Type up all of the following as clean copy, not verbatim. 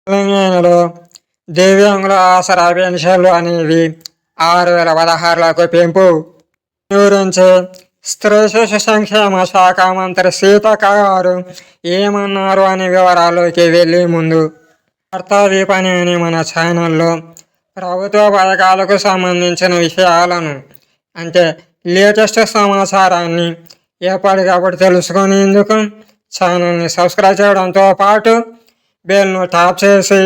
తెలంగాణలో దివ్యాంగుల ఆసరా పెన్షన్లు అనేవి 6,016లకు పెంపు గురించి స్త్రీ శిశు సంక్షేమ శాఖ మంత్రి సీతక్క గారు ఏమన్నారు అనే వివరాల్లోకి వెళ్ళే ముందు కర్తవ్య పని అనే మన ఛానల్లో ప్రభుత్వ పథకాలకు సంబంధించిన విషయాలను అంటే లేటెస్ట్ సమాచారాన్ని ఎప్పటికప్పుడు తెలుసుకునేందుకు ఛానల్ని సబ్స్క్రైబ్ చేయడంతో పాటు బెల్ను ట్యాప్ చేసి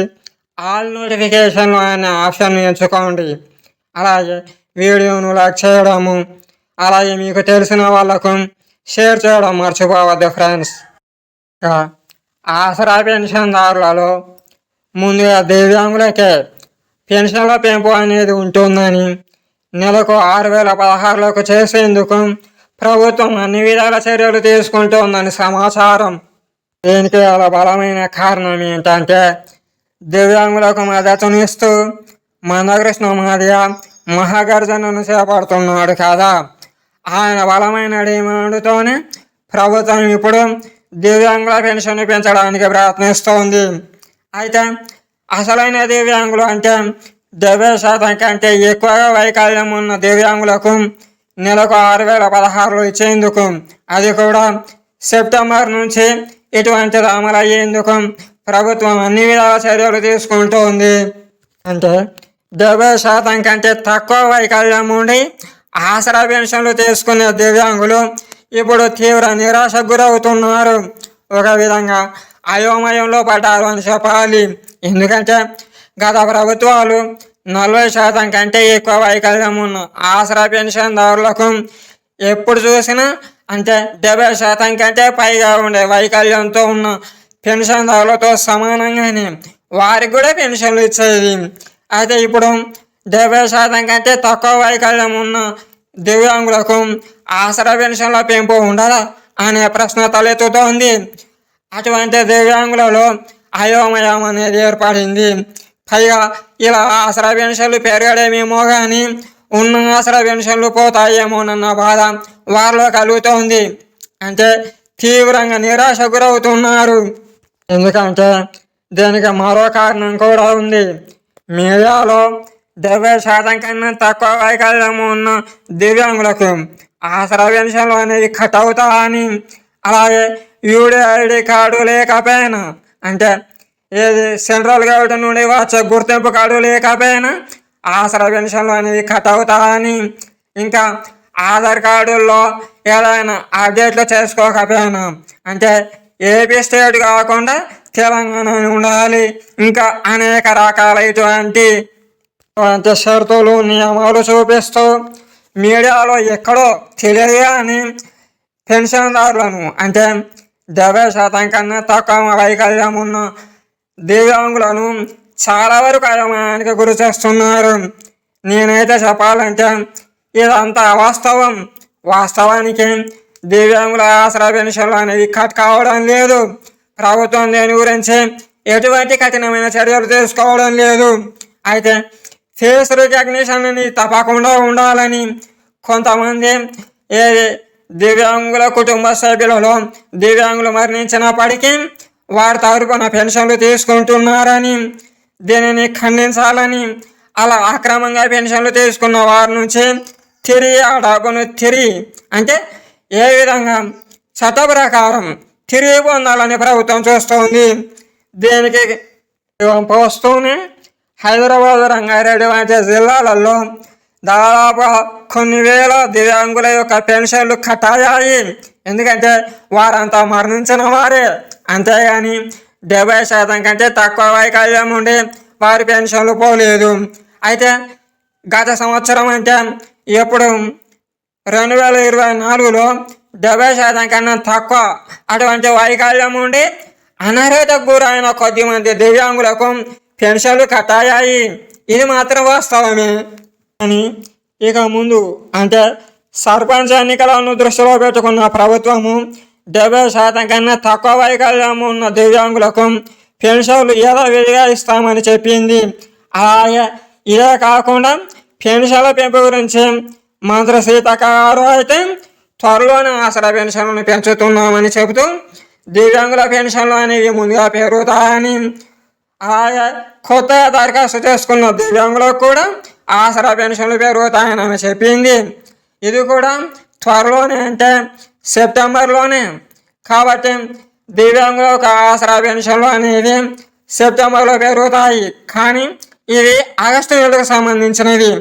ఆల్ నోటిఫికేషన్లు అనే ఆప్షన్ ఎంచుకోండి. అలాగే వీడియోను లైక్ చేయడము, అలాగే మీకు తెలిసిన వాళ్ళకు షేర్ చేయడం మర్చిపోవద్దు ఫ్రెండ్స్. ఆసరా పెన్షన్దారులలో ముందుగా దివ్యాంగులకే పెన్షన్ల పెంపు అనేది ఉంటుందని, నెలకు 6,016లకు చేసేందుకు ప్రభుత్వం అన్ని విధాల చర్యలు తీసుకుంటోందని సమాచారం. దీనికి అలా బలమైన కారణం ఏంటంటే దివ్యాంగులకు మద్దతునిస్తూ మందకృష్ణ మాదిగ మహాగర్జనను చేపడుతున్నాడు కదా. ఆయన బలమైన డిమాండ్తోనే ప్రభుత్వం ఇప్పుడు దివ్యాంగుల పెన్షన్ పెంచడానికి ప్రయత్నిస్తోంది. అయితే అసలైన దివ్యాంగులు అంటే 70% కంటే ఎక్కువగా వైకల్యం ఉన్న దివ్యాంగులకు నెలకు 6,016 ఇచ్చేందుకు, అది కూడా సెప్టెంబర్ నుంచి ఇటువంటిది అమలయ్యేందుకు ప్రభుత్వం అన్ని విధాల చర్యలు తీసుకుంటోంది. అంటే 70% కంటే తక్కువ వైకల్యం ఉండి ఆసరా పెన్షన్లు తీసుకునే దివ్యాంగులు ఇప్పుడు తీవ్ర నిరాశకు గురవుతున్నారు. ఒక విధంగా అయోమయంలో పడ్డారు అని చెప్పాలి. ఎందుకంటే గత ప్రభుత్వాలు 40% కంటే ఎక్కువ వైకల్యం ఉన్న ఆసరా పెన్షన్దారులకు ఎప్పుడు చూసినా అంటే 70% కంటే పైగా ఉండే వైకల్యంతో ఉన్న పెన్షన్దారులతో సమానంగానే వారికి కూడా పెన్షన్లు ఇచ్చేది. అయితే ఇప్పుడు 70% కంటే తక్కువ వైకల్యం ఉన్న దివ్యాంగులకు ఆసరా పెన్షన్ల పెంపు ఉండదా అనే ప్రశ్న తలెత్తుతోంది. అటువంటి దివ్యాంగులలో అయోమయం అనేది ఏర్పడింది. పైగా ఇలా ఆసరా పెన్షన్లు పెరగడమేమో కానీ ఉన్న ఆసరా పెన్షన్లు పోతాయేమోనన్న బాధ వారిలో కలుగుతోంది. అంటే తీవ్రంగా నిరాశ గురవుతున్నారు. ఎందుకంటే దీనికి మరో కారణం కూడా ఉంది. మీడియాలో 70% కన్నా తక్కువ వైకల్యం ఉన్న దివ్యాంగులకు ఆసరా పెన్షన్లు అనేవి కట్ అవుతాయని, అలాగే యూడిఐడి కార్డు లేకపోయినా అంటే ఏది సెంట్రల్ గవర్నమెంట్ నుండి వచ్చే గుర్తింపు కార్డు లేకపోయినా ఆసరా పెన్షన్లు అనేవి కట్ అవుతాయని, ఇంకా ఆధార్ కార్డుల్లో ఏదైనా అప్డేట్లు చేసుకోకపోయినా అంటే ఏపీ స్టేట్ కాకుండా తెలంగాణ ఉండాలి, ఇంకా అనేక రకాల ఇటువంటి షరతులు నియమాలు చూపిస్తూ మీడియాలో ఎక్కడో తెలియదు అని పెన్షన్దారులను అంటే 70% కన్నా తక్కువ వైకల్యం ఉన్న దివ్యాంగులను చాలా వరకు అయోమయానికి గురి చేస్తున్నారు. నేనైతే చెప్పాలంటే ఇదంతా అవాస్తవం. వాస్తవానికి దివ్యాంగుల ఆసరా పెన్షన్లు అనేవి కట్ కావడం లేదు. ప్రభుత్వం దీని గురించి ఎటువంటి కఠినమైన చర్యలు తీసుకోవడం లేదు. అయితే ఫేస్ రికగ్నిషన్ అని తప్పకుండా ఉండాలని కొంతమంది ఏది దివ్యాంగుల కుటుంబ సభ్యులలో దివ్యాంగులు మరణించినప్పటికీ వారి తరపున పెన్షన్లు తీసుకుంటున్నారని, దీనిని ఖండించాలని, అలా అక్రమంగా పెన్షన్లు తీసుకున్న వారి నుంచి తిరిగి ఆ డబ్బును తిరిగి అంటే ఏ విధంగా చట్ట ప్రకారం తిరిగి పొందాలని ప్రభుత్వం చూస్తోంది. దీనికి వస్తూనే హైదరాబాద్, రంగారెడ్డి వంటి జిల్లాలలో దాదాపు కొన్ని వేల దివ్యాంగుల యొక్క పెన్షన్లు కట్ అయ్యాయి. ఎందుకంటే వారంతా మరణించిన వారే, అంతేగాని 70% కంటే తక్కువ వైకల్యం ఉండి వారి పెన్షన్లు పోలేదు. అయితే గత సంవత్సరం అంటే ఎప్పుడు 2024లో 70% కన్నా తక్కువ అటువంటి వైకల్యం ఉండి అనారోగ్యకు గురైన కొద్దిమంది దివ్యాంగులకు పెన్షన్లు కట్ అయ్యాయి. ఇది మాత్రం వాస్తవమే. కానీ ఇక ముందు అంటే సర్పంచ్ ఎన్నికలను దృష్టిలో పెట్టుకున్న ప్రభుత్వము 70% కన్నా తక్కువ వైకల్యం ఉన్న దివ్యాంగులకు పెన్షన్లు యథావిధిగా ఇస్తామని చెప్పింది. అలాగే ఇదే కాకుండా పెన్షన్ల పెంపు గురించి మంత్రి సీతక్క గారు అయితే త్వరలోనే ఆసరా పెన్షన్లను పెంచుతున్నామని చెబుతూ దివ్యాంగుల పెన్షన్లు అనేవి ముందుగా పెరుగుతాయని, అలాగే కొత్తగా దరఖాస్తు చేసుకున్న దివ్యాంగులకు కూడా ఆసరా పెన్షన్లు పెరుగుతాయని ఆమె చెప్పింది. ఇది కూడా త్వరలోనే, అంటే సెప్టెంబర్లోనే. కాబట్టి దివ్యాంగులకు ఆసరా పెన్షన్లు అనేవి సెప్టెంబర్లో పెరుగుతాయి. కానీ ఇవి ఆగస్టు నెలకు సంబంధించినవి.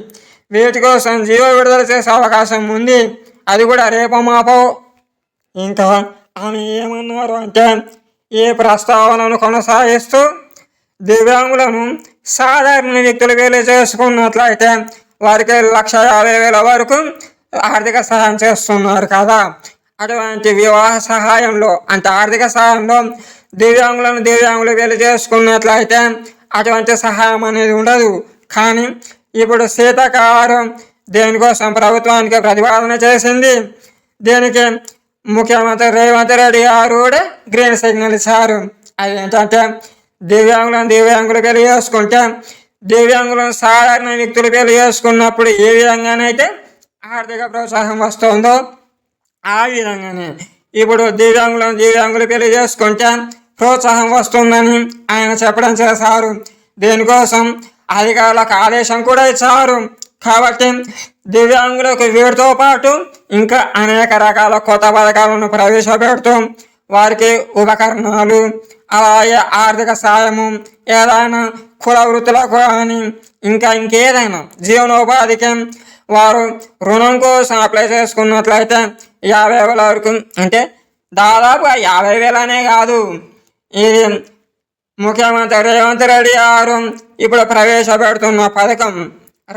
వీటి కోసం జీవో విడుదల చేసే అవకాశం ఉంది. అది కూడా రేపో మాపో. ఇంకా ఆమె ఏమన్నారు అంటే, ఈ ప్రస్తావనను కొనసాగిస్తూ దివ్యాంగులను సాధారణ వ్యక్తులు వేలు చేసుకున్నట్లయితే వారికి 1,50,000 వరకు ఆర్థిక సహాయం చేస్తున్నారు కదా. అటువంటి వివాహ సహాయంలో, అంటే ఆర్థిక సహాయంలో దివ్యాంగులు వేలు చేసుకున్నట్లయితే అటువంటి సహాయం అనేది ఉండదు. కానీ ఇప్పుడు శీతాకాలం దేనికోసం ప్రభుత్వానికి ప్రతిపాదన చేసింది. దీనికి ముఖ్యమంత్రి రేవంత్ రెడ్డి గారు కూడా గ్రీన్ సిగ్నల్ ఇచ్చారు. అదేంటంటే దివ్యాంగులు పెళ్లి చేసుకుంటే దివ్యాంగులను సాధారణ వ్యక్తులు పెళ్లి చేసుకున్నప్పుడు ఏ విధంగానైతే ఆర్థిక ప్రోత్సాహం వస్తుందో ఆ విధంగానే ఇప్పుడు దివ్యాంగులు పెళ్లి చేసుకుంటే ప్రోత్సాహం వస్తుందని ఆయన చెప్పడం చేశారు. దీనికోసం అధికారులకు ఆదేశం కూడా ఇచ్చారు. కాబట్టి దివ్యాంగులకు వీటితో పాటు ఇంకా అనేక రకాల కొత్త పథకాలను ప్రవేశపెడుతూ వారికి ఉపకరణాలు, అలాగే ఆర్థిక సాయము, ఏదైనా కుల వృత్తులకు కానీ ఇంకేదైనా జీవనోపాధికి వారు రుణం కోసం అప్లై చేసుకున్నట్లయితే 50,000 వరకు, అంటే దాదాపు 50,000 అనే కాదు, ఇది ముఖ్యమంత్రి రేవంత్ రెడ్డి గారు ఇప్పుడు ప్రవేశపెడుతున్న పథకం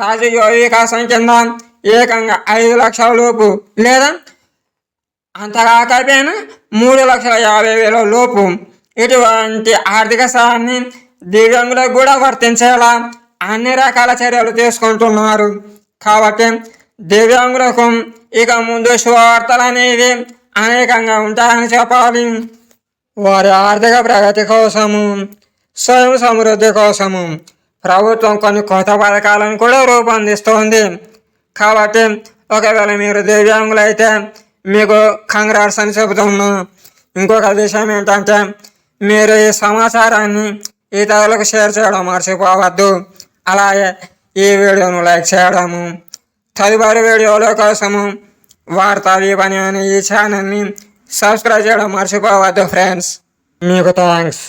రాజీవ్ వికాసం కింద ఏకంగా 5 లక్షల లోపు, లేదా అంతకాకపోయినా 3,50,000 లోపు ఇటువంటి ఆర్థిక సాయాన్ని దివ్యాంగులకు కూడా వర్తించేలా అన్ని రకాల చర్యలు తీసుకుంటున్నారు. కాబట్టి దివ్యాంగులకు ఇక ముందు శుభవార్తలు అనేవి అనేకంగా ఉంటాయని చెప్పాలి. వారి ఆర్థిక ప్రగతి కోసము, స్వయం సమృద్ధి కోసము ప్రభుత్వం కొన్ని కొత్త పథకాలను కూడా రూపొందిస్తోంది. కాబట్టి ఒకవేళ మీరు దివ్యాంగులు అయితే మీకు కంగ్రాట్స్ అని చెబుతున్నా. ఇంకొక విషయం ఏంటంటే, మీరు ఈ సమాచారాన్ని ఇతరులకు షేర్ చేయడం మర్చిపోవద్దు. అలాగే ఈ వీడియోను లైక్ చేయడము, తదుపరి వీడియోల కోసము వార్తా విపణి అనే ఈ ఛానల్ని సబ్స్క్రైబ్ చేయడం మర్చిపోవద్దు ఫ్రెండ్స్. మీకు థ్యాంక్స్.